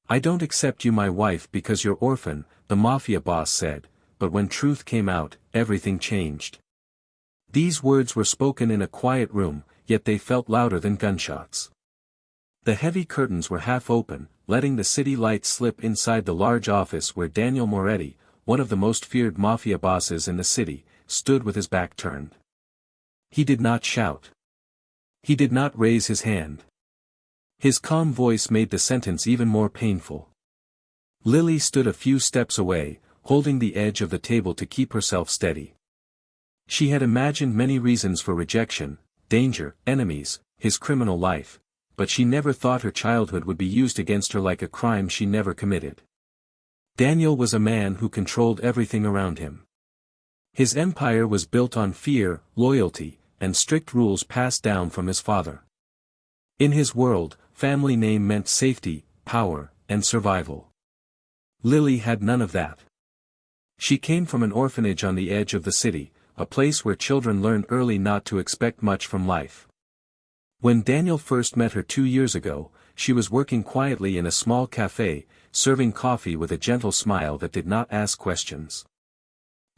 "I don't accept you my wife because you're orphan," the Mafia boss said, but when truth came out, everything changed. These words were spoken in a quiet room, yet they felt louder than gunshots. The heavy curtains were half open, letting the city light slip inside the large office where Daniel Moretti, one of the most feared Mafia bosses in the city, stood with his back turned. He did not shout. He did not raise his hand. His calm voice made the sentence even more painful. Lily stood a few steps away, holding the edge of the table to keep herself steady. She had imagined many reasons for rejection, danger, enemies, his criminal life, but she never thought her childhood would be used against her like a crime she never committed. Daniel was a man who controlled everything around him. His empire was built on fear, loyalty, and strict rules passed down from his father. In his world, family name meant safety, power, and survival. Lily had none of that. She came from an orphanage on the edge of the city, a place where children learn early not to expect much from life. When Daniel first met her 2 years ago, she was working quietly in a small cafe, serving coffee with a gentle smile that did not ask questions.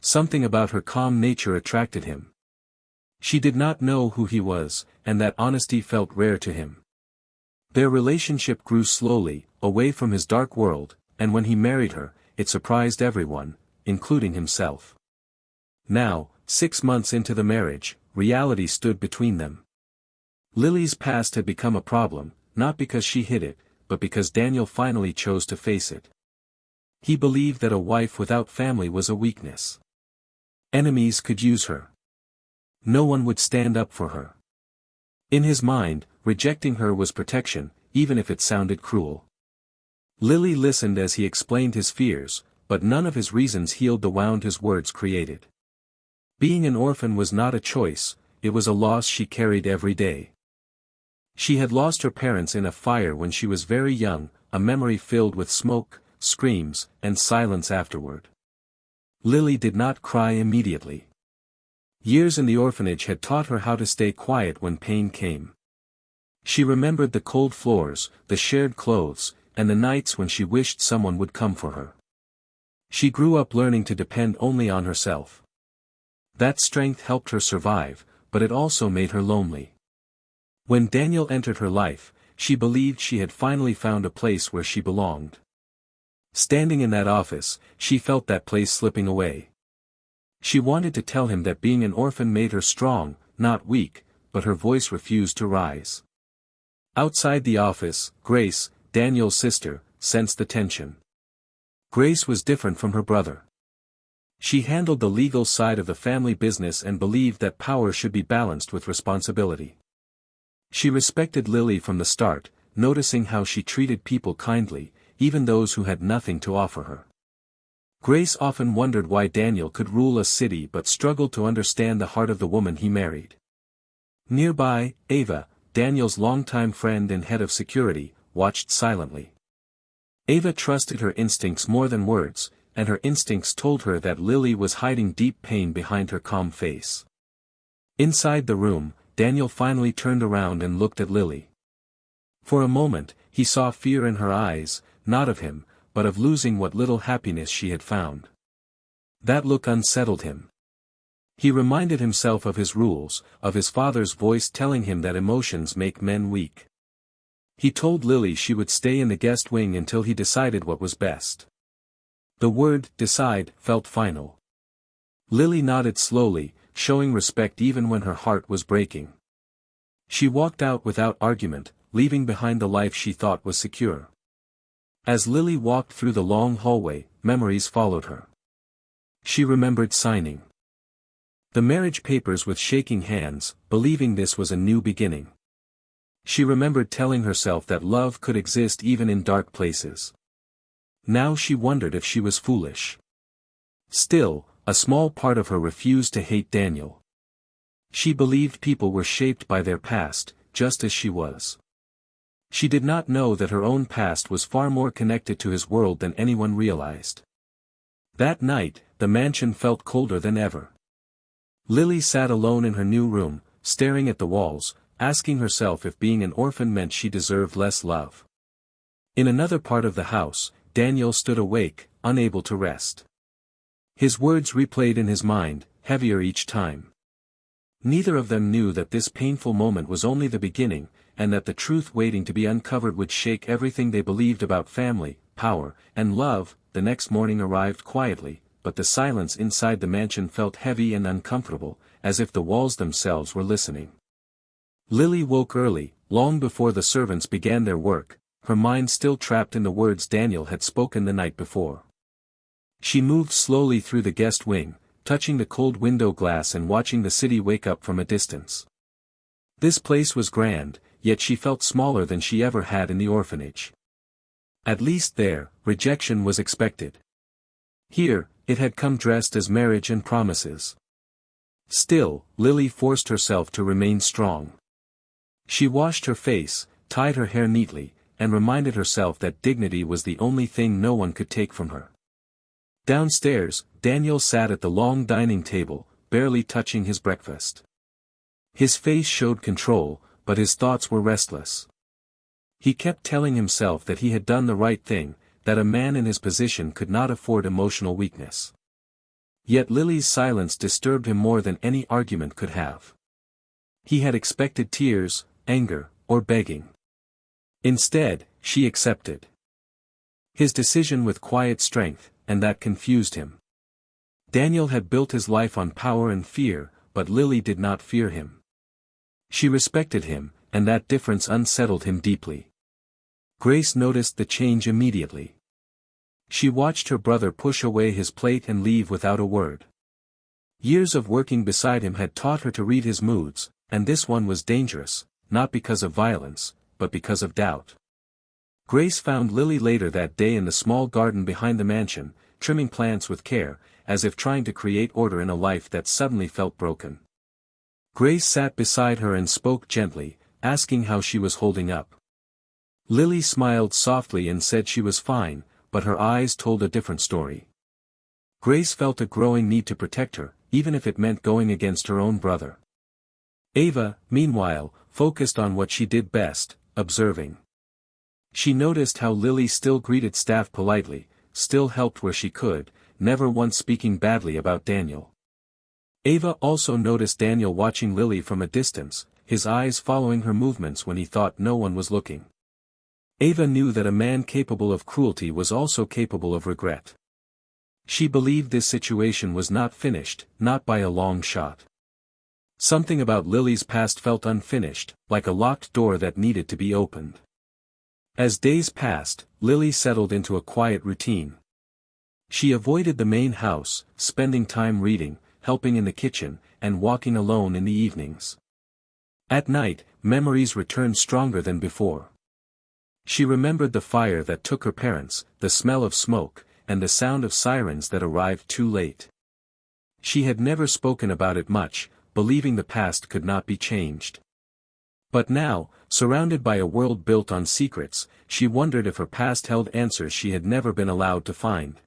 Something about her calm nature attracted him. She did not know who he was, and that honesty felt rare to him. Their relationship grew slowly, away from his dark world, and when he married her, it surprised everyone, including himself. Now, 6 months into the marriage, reality stood between them. Lily's past had become a problem, not because she hid it, but because Daniel finally chose to face it. He believed that a wife without family was a weakness. Enemies could use her. No one would stand up for her. In his mind, rejecting her was protection, even if it sounded cruel. Lily listened as he explained his fears, but none of his reasons healed the wound his words created. Being an orphan was not a choice, it was a loss she carried every day. She had lost her parents in a fire when she was very young, a memory filled with smoke, screams, and silence afterward. Lily did not cry immediately. Years in the orphanage had taught her how to stay quiet when pain came. She remembered the cold floors, the shared clothes, and the nights when she wished someone would come for her. She grew up learning to depend only on herself. That strength helped her survive, but it also made her lonely. When Daniel entered her life, she believed she had finally found a place where she belonged. Standing in that office, she felt that place slipping away. She wanted to tell him that being an orphan made her strong, not weak, but her voice refused to rise. Outside the office, Grace, Daniel's sister, sensed the tension. Grace was different from her brother. She handled the legal side of the family business and believed that power should be balanced with responsibility. She respected Lily from the start, noticing how she treated people kindly, even those who had nothing to offer her. Grace often wondered why Daniel could rule a city but struggled to understand the heart of the woman he married. Nearby, Ava, Daniel's longtime friend and head of security, watched silently. Ava trusted her instincts more than words, and her instincts told her that Lily was hiding deep pain behind her calm face. Inside the room, Daniel finally turned around and looked at Lily. For a moment, he saw fear in her eyes, not of him, but of losing what little happiness she had found. That look unsettled him. He reminded himself of his rules, of his father's voice telling him that emotions make men weak. He told Lily she would stay in the guest wing until he decided what was best. The word, decide, felt final. Lily nodded slowly, showing respect even when her heart was breaking. She walked out without argument, leaving behind the life she thought was secure. As Lily walked through the long hallway, memories followed her. She remembered signing the marriage papers with shaking hands, believing this was a new beginning. She remembered telling herself that love could exist even in dark places. Now she wondered if she was foolish. Still, a small part of her refused to hate Daniel. She believed people were shaped by their past, just as she was. She did not know that her own past was far more connected to his world than anyone realized. That night, the mansion felt colder than ever. Lily sat alone in her new room, staring at the walls, asking herself if being an orphan meant she deserved less love. In another part of the house, Daniel stood awake, unable to rest. His words replayed in his mind, heavier each time. Neither of them knew that this painful moment was only the beginning, and that the truth waiting to be uncovered would shake everything they believed about family, power, and love. The next morning arrived quietly, but the silence inside the mansion felt heavy and uncomfortable, as if the walls themselves were listening. Lily woke early, long before the servants began their work, her mind still trapped in the words Daniel had spoken the night before. She moved slowly through the guest wing, touching the cold window glass and watching the city wake up from a distance. This place was grand, yet she felt smaller than she ever had in the orphanage. At least there, rejection was expected. Here, it had come dressed as marriage and promises. Still, Lily forced herself to remain strong. She washed her face, tied her hair neatly, and reminded herself that dignity was the only thing no one could take from her. Downstairs, Daniel sat at the long dining table, barely touching his breakfast. His face showed control, but his thoughts were restless. He kept telling himself that he had done the right thing, that a man in his position could not afford emotional weakness. Yet Lily's silence disturbed him more than any argument could have. He had expected tears, anger, or begging. Instead, she accepted his decision with quiet strength, and that confused him. Daniel had built his life on power and fear, but Lily did not fear him. She respected him, and that difference unsettled him deeply. Grace noticed the change immediately. She watched her brother push away his plate and leave without a word. Years of working beside him had taught her to read his moods, and this one was dangerous, not because of violence, but because of doubt. Grace found Lily later that day in the small garden behind the mansion, trimming plants with care, as if trying to create order in a life that suddenly felt broken. Grace sat beside her and spoke gently, asking how she was holding up. Lily smiled softly and said she was fine, but her eyes told a different story. Grace felt a growing need to protect her, even if it meant going against her own brother. Ava, meanwhile, focused on what she did best, observing. She noticed how Lily still greeted staff politely, still helped where she could, never once speaking badly about Daniel. Ava also noticed Daniel watching Lily from a distance, his eyes following her movements when he thought no one was looking. Ava knew that a man capable of cruelty was also capable of regret. She believed this situation was not finished, not by a long shot. Something about Lily's past felt unfinished, like a locked door that needed to be opened. As days passed, Lily settled into a quiet routine. She avoided the main house, spending time reading, helping in the kitchen, and walking alone in the evenings. At night, memories returned stronger than before. She remembered the fire that took her parents, the smell of smoke, and the sound of sirens that arrived too late. She had never spoken about it much, believing the past could not be changed. But now, surrounded by a world built on secrets, she wondered if her past held answers she had never been allowed to find.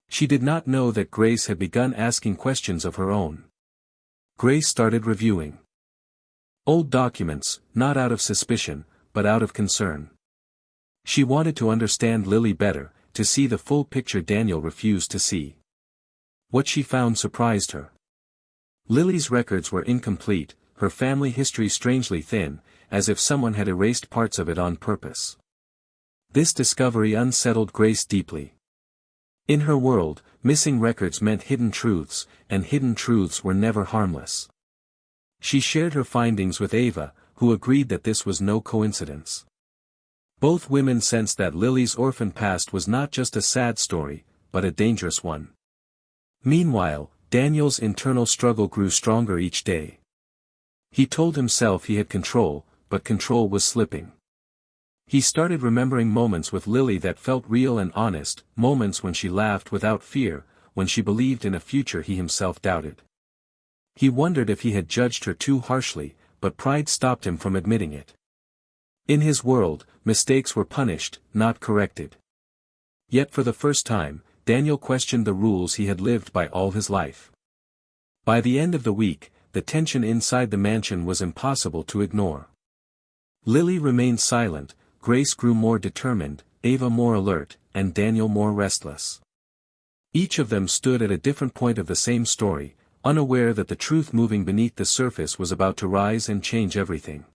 She did not know that Grace had begun asking questions of her own. Grace started reviewing old documents, not out of suspicion, but out of concern. She wanted to understand Lily better, to see the full picture Daniel refused to see. What she found surprised her. Lily's records were incomplete, her family history strangely thin, as if someone had erased parts of it on purpose. This discovery unsettled Grace deeply. In her world, missing records meant hidden truths, and hidden truths were never harmless. She shared her findings with Ava, who agreed that this was no coincidence. Both women sensed that Lily's orphan past was not just a sad story, but a dangerous one. Meanwhile, Daniel's internal struggle grew stronger each day. He told himself he had control, but control was slipping. He started remembering moments with Lily that felt real and honest, moments when she laughed without fear, when she believed in a future he himself doubted. He wondered if he had judged her too harshly, but pride stopped him from admitting it. In his world, mistakes were punished, not corrected. Yet for the first time, Daniel questioned the rules he had lived by all his life. By the end of the week, the tension inside the mansion was impossible to ignore. Lily remained silent, Grace grew more determined, Ava more alert, and Daniel more restless. Each of them stood at a different point of the same story, unaware that the truth moving beneath the surface was about to rise and change everything.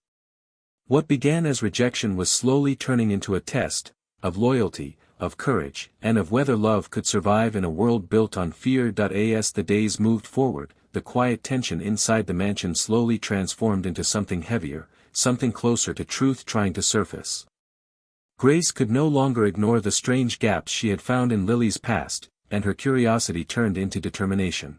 What began as rejection was slowly turning into a test, of loyalty, of courage, and of whether love could survive in a world built on fear. As the days moved forward, the quiet tension inside the mansion slowly transformed into something heavier, something closer to truth trying to surface. Grace could no longer ignore the strange gaps she had found in Lily's past, and her curiosity turned into determination.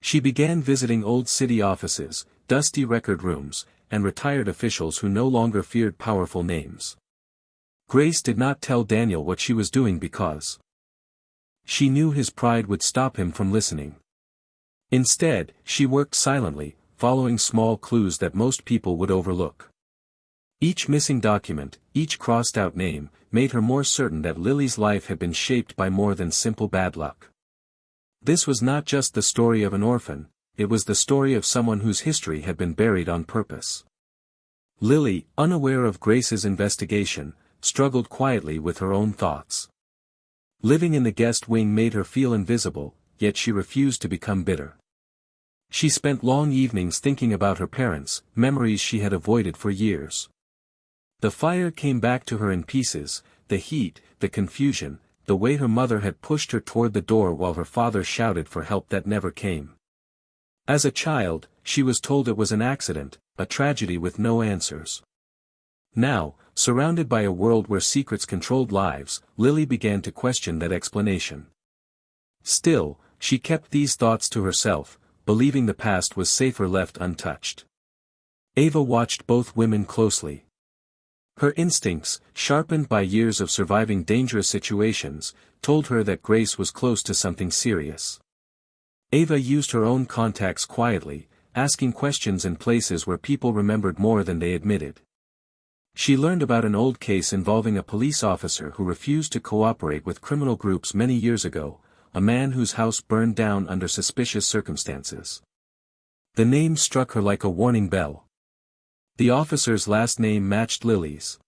She began visiting old city offices, dusty record rooms, and retired officials who no longer feared powerful names. Grace did not tell Daniel what she was doing because she knew his pride would stop him from listening. Instead, she worked silently, following small clues that most people would overlook. Each missing document, each crossed-out name, made her more certain that Lily's life had been shaped by more than simple bad luck. This was not just the story of an orphan, it was the story of someone whose history had been buried on purpose. Lily, unaware of Grace's investigation, struggled quietly with her own thoughts. Living in the guest wing made her feel invisible, yet she refused to become bitter. She spent long evenings thinking about her parents, memories she had avoided for years. The fire came back to her in pieces, the heat, the confusion, the way her mother had pushed her toward the door while her father shouted for help that never came. As a child, she was told it was an accident, a tragedy with no answers. Now, surrounded by a world where secrets controlled lives, Lily began to question that explanation. Still, she kept these thoughts to herself, believing the past was safer left untouched. Ava watched both women closely. Her instincts, sharpened by years of surviving dangerous situations, told her that Grace was close to something serious. Ava used her own contacts quietly, asking questions in places where people remembered more than they admitted. She learned about an old case involving a police officer who refused to cooperate with criminal groups many years ago, a man whose house burned down under suspicious circumstances. The name struck her like a warning bell. The officer's last name matched Lily's.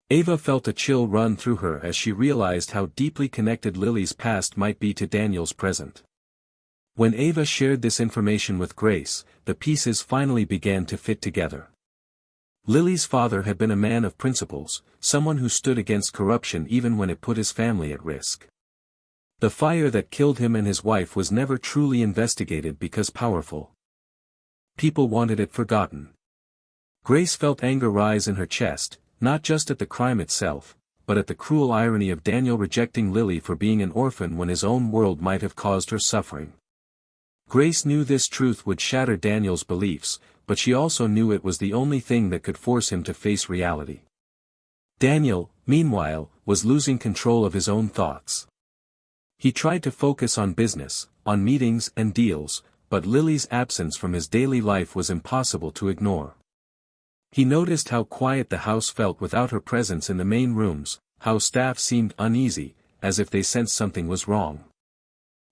Ava felt a chill run through her as she realized how deeply connected Lily's past might be to Daniel's present. When Ava shared this information with Grace, the pieces finally began to fit together. Lily's father had been a man of principles, someone who stood against corruption even when it put his family at risk. The fire that killed him and his wife was never truly investigated because powerful people wanted it forgotten. Grace felt anger rise in her chest, not just at the crime itself, but at the cruel irony of Daniel rejecting Lily for being an orphan when his own world might have caused her suffering. Grace knew this truth would shatter Daniel's beliefs, but she also knew it was the only thing that could force him to face reality. Daniel, meanwhile, was losing control of his own thoughts. He tried to focus on business, on meetings and deals, but Lily's absence from his daily life was impossible to ignore. He noticed how quiet the house felt without her presence in the main rooms, how staff seemed uneasy, as if they sensed something was wrong.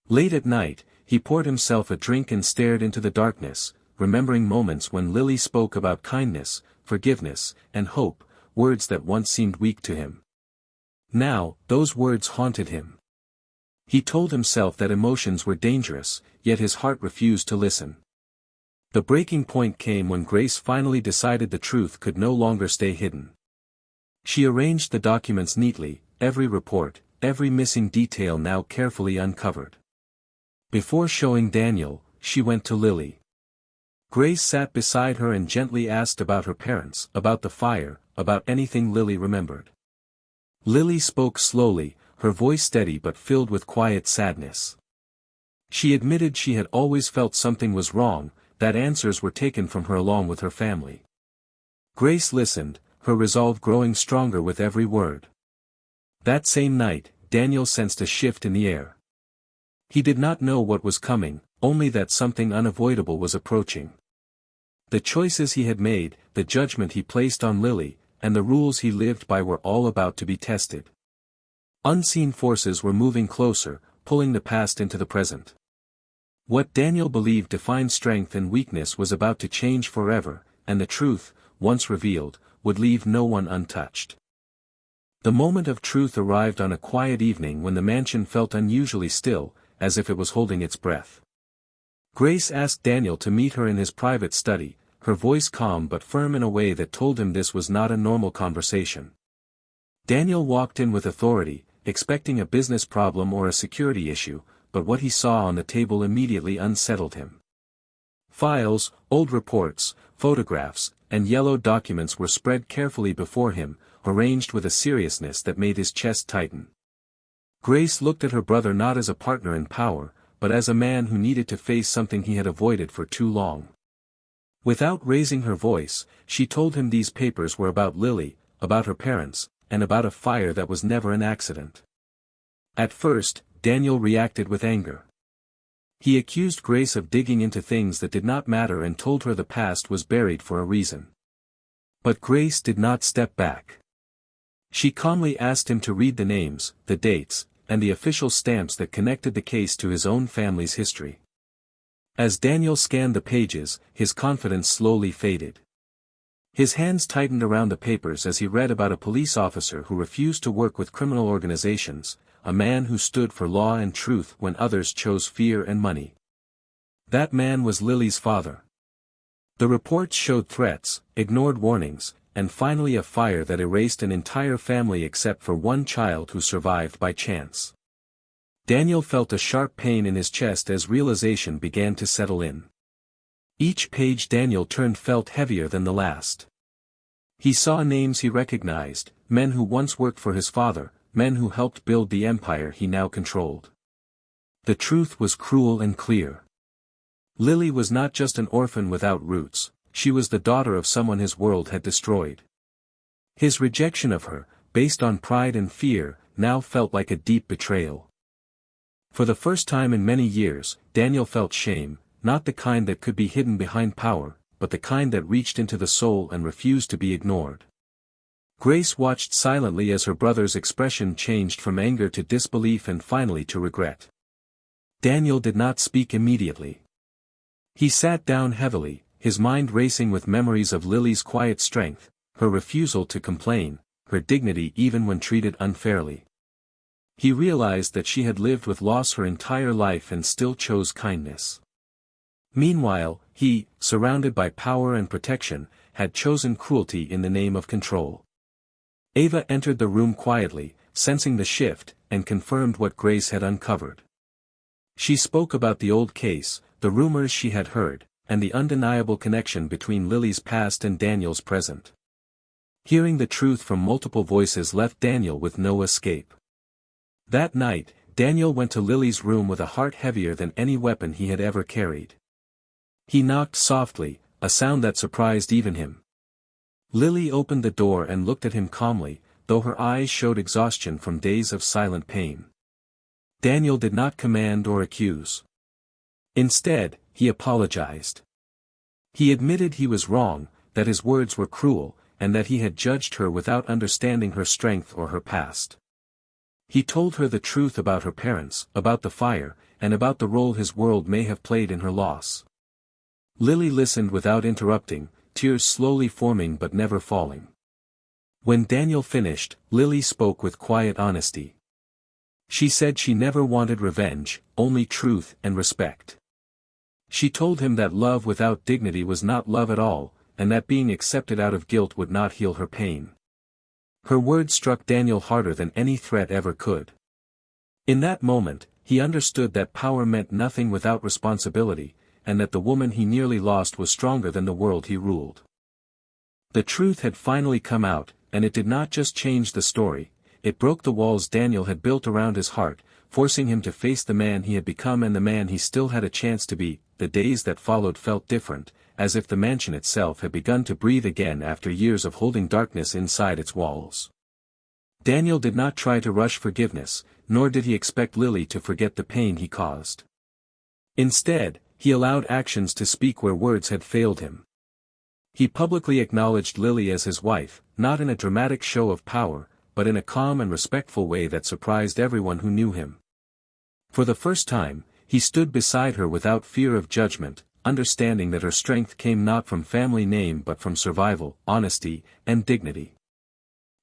Late at night, he poured himself a drink and stared into the darkness, remembering moments when Lily spoke about kindness, forgiveness, and hope, words that once seemed weak to him. Now, those words haunted him. He told himself that emotions were dangerous, yet his heart refused to listen. The breaking point came when Grace finally decided the truth could no longer stay hidden. She arranged the documents neatly, every report, every missing detail now carefully uncovered. Before showing Daniel, she went to Lily. Grace sat beside her and gently asked about her parents, about the fire, about anything Lily remembered. Lily spoke slowly, her voice steady but filled with quiet sadness. She admitted she had always felt something was wrong, that answers were taken from her along with her family. Grace listened, her resolve growing stronger with every word. That same night, Daniel sensed a shift in the air. He did not know what was coming, only that something unavoidable was approaching. The choices he had made, the judgment he placed on Lily, and the rules he lived by were all about to be tested. Unseen forces were moving closer, pulling the past into the present. What Daniel believed defined strength and weakness was about to change forever, and the truth, once revealed, would leave no one untouched. The moment of truth arrived on a quiet evening when the mansion felt unusually still, as if it was holding its breath. Grace asked Daniel to meet her in his private study, her voice calm but firm in a way that told him this was not a normal conversation. Daniel walked in with authority, expecting a business problem or a security issue, but what he saw on the table immediately unsettled him. Files, old reports, photographs, and yellowed documents were spread carefully before him, arranged with a seriousness that made his chest tighten. Grace looked at her brother not as a partner in power, but as a man who needed to face something he had avoided for too long. Without raising her voice, she told him these papers were about Lily, about her parents, and about a fire that was never an accident. At first, Daniel reacted with anger. He accused Grace of digging into things that did not matter and told her the past was buried for a reason. But Grace did not step back. She calmly asked him to read the names, the dates, and the official stamps that connected the case to his own family's history. As Daniel scanned the pages, his confidence slowly faded. His hands tightened around the papers as he read about a police officer who refused to work with criminal organizations, a man who stood for law and truth when others chose fear and money. That man was Lily's father. The reports showed threats, ignored warnings, and finally a fire that erased an entire family except for one child who survived by chance. Daniel felt a sharp pain in his chest as realization began to settle in. Each page Daniel turned felt heavier than the last. He saw names he recognized, men who once worked for his father, men who helped build the empire he now controlled. The truth was cruel and clear. Lily was not just an orphan without roots, she was the daughter of someone his world had destroyed. His rejection of her, based on pride and fear, now felt like a deep betrayal. For the first time in many years, Daniel felt shame, not the kind that could be hidden behind power, but the kind that reached into the soul and refused to be ignored. Grace watched silently as her brother's expression changed from anger to disbelief and finally to regret. Daniel did not speak immediately. He sat down heavily, his mind racing with memories of Lily's quiet strength, her refusal to complain, her dignity even when treated unfairly. He realized that she had lived with loss her entire life and still chose kindness. Meanwhile, he, surrounded by power and protection, had chosen cruelty in the name of control. Ava entered the room quietly, sensing the shift, and confirmed what Grace had uncovered. She spoke about the old case, the rumors she had heard, and the undeniable connection between Lily's past and Daniel's present. Hearing the truth from multiple voices left Daniel with no escape. That night, Daniel went to Lily's room with a heart heavier than any weapon he had ever carried. He knocked softly, a sound that surprised even him. Lily opened the door and looked at him calmly, though her eyes showed exhaustion from days of silent pain. Daniel did not command or accuse. Instead, he apologized. He admitted he was wrong, that his words were cruel, and that he had judged her without understanding her strength or her past. He told her the truth about her parents, about the fire, and about the role his world may have played in her loss. Lily listened without interrupting, tears slowly forming but never falling. When Daniel finished, Lily spoke with quiet honesty. She said she never wanted revenge, only truth and respect. She told him that love without dignity was not love at all, and that being accepted out of guilt would not heal her pain. Her words struck Daniel harder than any threat ever could. In that moment, he understood that power meant nothing without responsibility, and that the woman he nearly lost was stronger than the world he ruled. The truth had finally come out, and it did not just change the story, it broke the walls Daniel had built around his heart, forcing him to face the man he had become and the man he still had a chance to be. The days that followed felt different, as if the mansion itself had begun to breathe again after years of holding darkness inside its walls. Daniel did not try to rush forgiveness, nor did he expect Lily to forget the pain he caused. Instead, he allowed actions to speak where words had failed him. He publicly acknowledged Lily as his wife, not in a dramatic show of power, but in a calm and respectful way that surprised everyone who knew him. For the first time, he stood beside her without fear of judgment, understanding that her strength came not from family name but from survival, honesty, and dignity.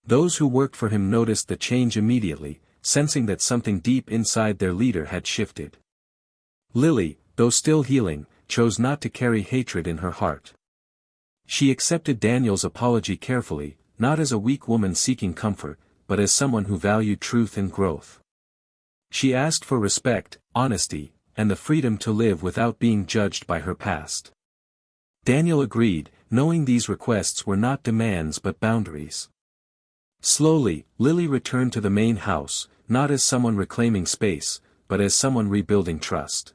Those who worked for him noticed the change immediately, sensing that something deep inside their leader had shifted. Lily, though still healing, chose not to carry hatred in her heart. She accepted Daniel's apology carefully, not as a weak woman seeking comfort, but as someone who valued truth and growth. She asked for respect, honesty, and the freedom to live without being judged by her past. Daniel agreed, knowing these requests were not demands but boundaries. Slowly, Lily returned to the main house, not as someone reclaiming space, but as someone rebuilding trust.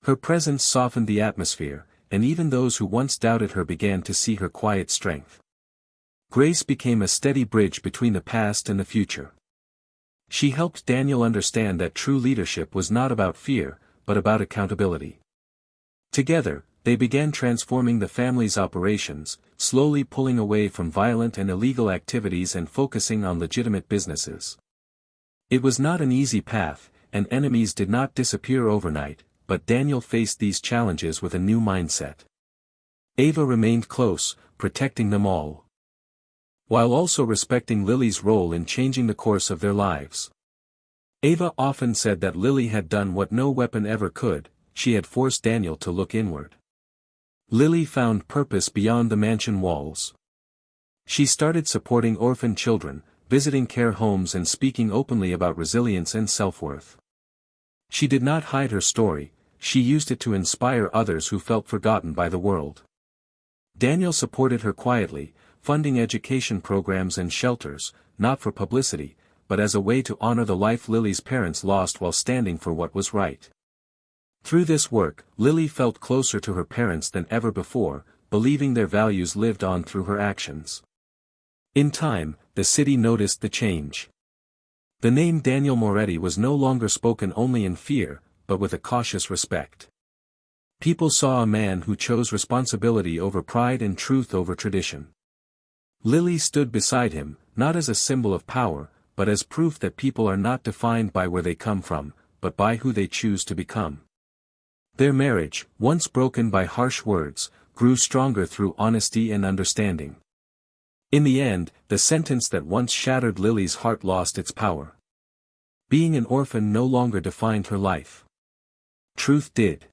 Her presence softened the atmosphere, and even those who once doubted her began to see her quiet strength. Grace became a steady bridge between the past and the future. She helped Daniel understand that true leadership was not about fear, but about accountability. Together, they began transforming the family's operations, slowly pulling away from violent and illegal activities and focusing on legitimate businesses. It was not an easy path, and enemies did not disappear overnight, but Daniel faced these challenges with a new mindset. Ava remained close, protecting them all, while also respecting Lily's role in changing the course of their lives. Ava often said that Lily had done what no weapon ever could, she had forced Daniel to look inward. Lily found purpose beyond the mansion walls. She started supporting orphan children, visiting care homes and speaking openly about resilience and self-worth. She did not hide her story, she used it to inspire others who felt forgotten by the world. Daniel supported her quietly, funding education programs and shelters, not for publicity, but as a way to honor the life Lily's parents lost while standing for what was right. Through this work, Lily felt closer to her parents than ever before, believing their values lived on through her actions. In time, the city noticed the change. The name Daniel Moretti was no longer spoken only in fear, but with a cautious respect. People saw a man who chose responsibility over pride and truth over tradition. Lily stood beside him, not as a symbol of power, but as proof that people are not defined by where they come from, but by who they choose to become. Their marriage, once broken by harsh words, grew stronger through honesty and understanding. In the end, the sentence that once shattered Lily's heart lost its power. Being an orphan no longer defined her life. Truth did.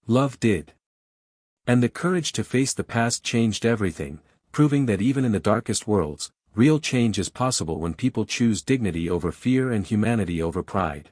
Love did. And the courage to face the past changed everything, proving that even in the darkest worlds, real change is possible when people choose dignity over fear and humanity over pride.